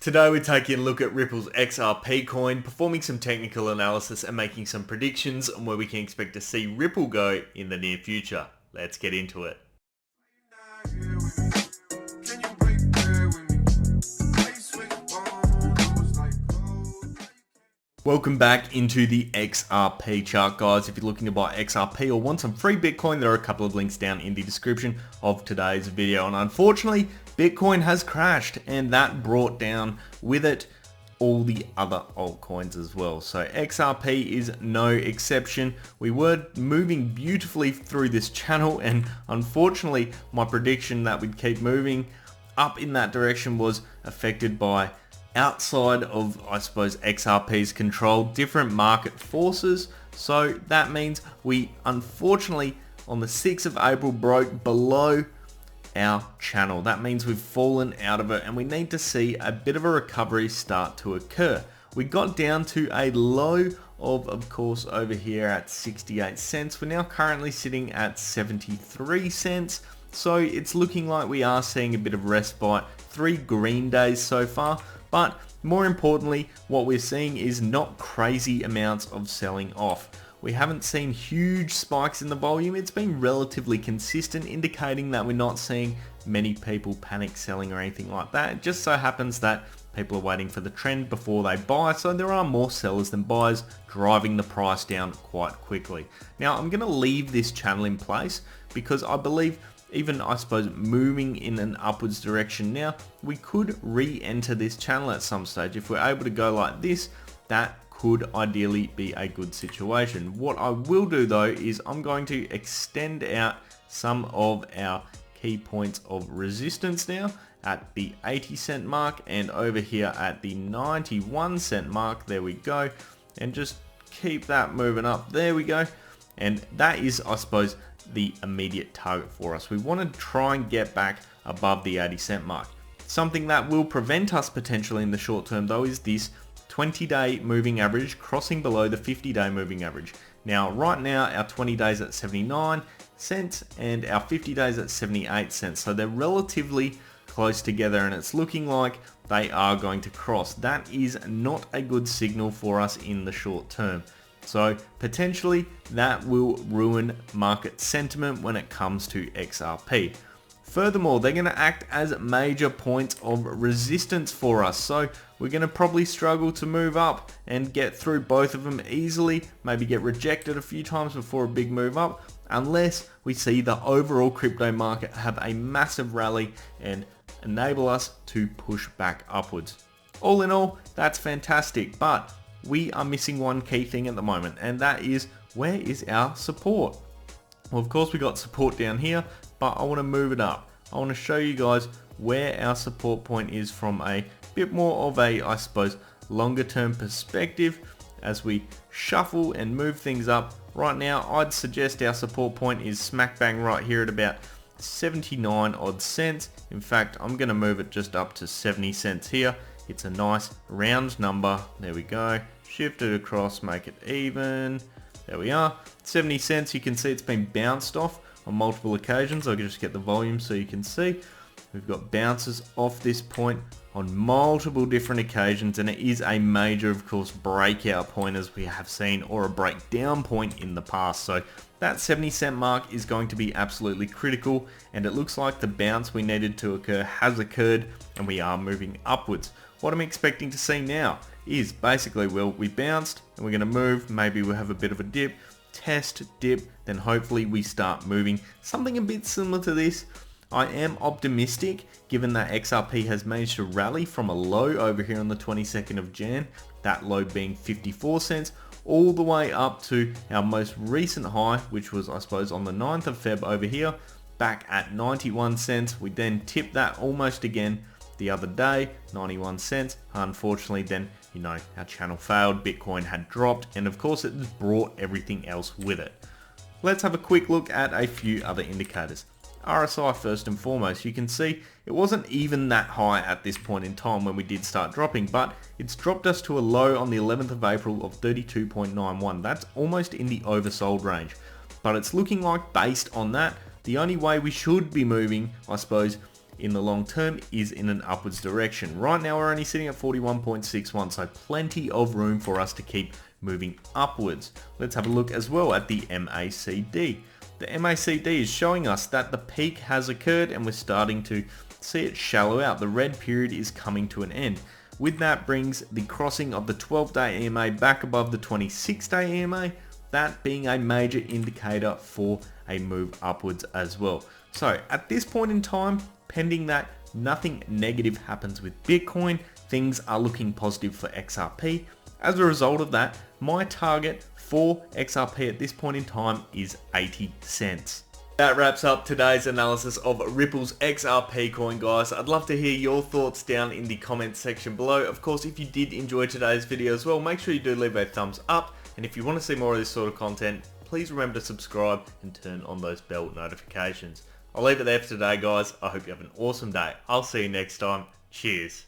Today we're taking a look at Ripple's XRP coin, performing some technical analysis and making some predictions on where we can expect to see Ripple go in the near future. Let's get into it. Welcome back into the XRP chart, guys. If you're looking to buy XRP or want some free Bitcoin, there are a couple of links down in the description of today's video. And unfortunately, Bitcoin has crashed, and that brought down with it all the other altcoins as well. So XRP is no exception. We were moving beautifully through this channel, and unfortunately, my prediction that we'd keep moving up in that direction was affected by outside of, I suppose, XRP's control, different market forces. So that means we unfortunately on the 6th of April broke below our channel. That means we've fallen out of it and we need to see a bit of a recovery start to occur. We got down to a low of course, over here at 68 cents. We're now currently sitting at 73 cents. So it's looking like we are seeing a bit of respite. 3 green days so far. But more importantly, what we're seeing is not crazy amounts of selling off. We haven't seen huge spikes in the volume. It's been relatively consistent, indicating that we're not seeing many people panic selling or anything like that. It just so happens that people are waiting for the trend before they buy, so there are more sellers than buyers, driving the price down quite quickly. Now, I'm going to leave this channel in place because I believe even, I suppose, moving in an upwards direction now, we could re-enter this channel at some stage. If we're able to go like this, that could ideally be a good situation. What I will do though is I'm going to extend out some of our key points of resistance now at the 80 cent mark and over here at the 91 cent mark. There we go. And just keep that moving up. There we go. And that is, I suppose, the immediate target for us. We want to try and get back above the 80 cent mark. Something that will prevent us potentially in the short term though is this 20-day moving average crossing below the 50-day moving average. Now right now our 20 days at 79 cents and our 50 days at 78 cents. So they're relatively close together and it's looking like they are going to cross. That is not a good signal for us in the short term. So potentially that will ruin market sentiment when it comes to XRP. Furthermore, they're going to act as major points of resistance for us. So we're going to probably struggle to move up and get through both of them easily, maybe get rejected a few times before a big move up, unless we see the overall crypto market have a massive rally and enable us to push back upwards. All in all, that's fantastic, but we are missing one key thing at the moment, and that is, where is our support? Well, of course we got support down here, but I want to move it up. I want to show you guys where our support point is from a bit more of a, I suppose, longer term perspective as we shuffle and move things up. Right now, I'd suggest our support point is smack bang right here at about 79 odd cents. In fact, I'm going to move it just up to 70 cents here. It's a nice round number. There we go. Shift it across, make it even. There we are. 70 cents. You can see it's been bounced off on multiple occasions. I'll just get the volume so you can see. We've got bounces off this point on multiple different occasions, and it is a major, of course, breakout point as we have seen, or a breakdown point in the past. So that 70 cent mark is going to be absolutely critical, and it looks like the bounce we needed to occur has occurred and we are moving upwards. What I'm expecting to see now is basically, well, we bounced and we're going to move, maybe we'll have a bit of a dip, test, dip, then hopefully we start moving. Something a bit similar to this. I am optimistic given that XRP has managed to rally from a low over here on the 22nd of Jan, that low being 54 cents, all the way up to our most recent high, which was, I suppose, on the 9th of Feb over here, back at 91 cents. We then tipped that almost again the other day, 91 cents. Unfortunately then, our channel failed, Bitcoin had dropped, and of course it brought everything else with it. Let's have a quick look at a few other indicators. RSI first and foremost, you can see it wasn't even that high at this point in time when we did start dropping, but it's dropped us to a low on the 11th of April of 32.91. That's almost in the oversold range. But it's looking like, based on that, the only way we should be moving, I suppose, in the long term is in an upwards direction. Right now we're only sitting at 41.61, so plenty of room for us to keep moving upwards. Let's have a look as well at the MACD. The MACD is showing us that the peak has occurred and we're starting to see it shallow out. The red period is coming to an end. With that brings the crossing of the 12-day EMA back above the 26-day EMA, that being a major indicator for a move upwards as well. So at this point in time, pending that nothing negative happens with Bitcoin, things are looking positive for XRP. As a result of that, my target for XRP at this point in time is 80 cents. That wraps up today's analysis of Ripple's XRP coin, guys. I'd love to hear your thoughts down in the comments section below. Of course, if you did enjoy today's video as well, make sure you do leave a thumbs up. And if you want to see more of this sort of content, please remember to subscribe and turn on those bell notifications. I'll leave it there for today, guys. I hope you have an awesome day. I'll see you next time. Cheers.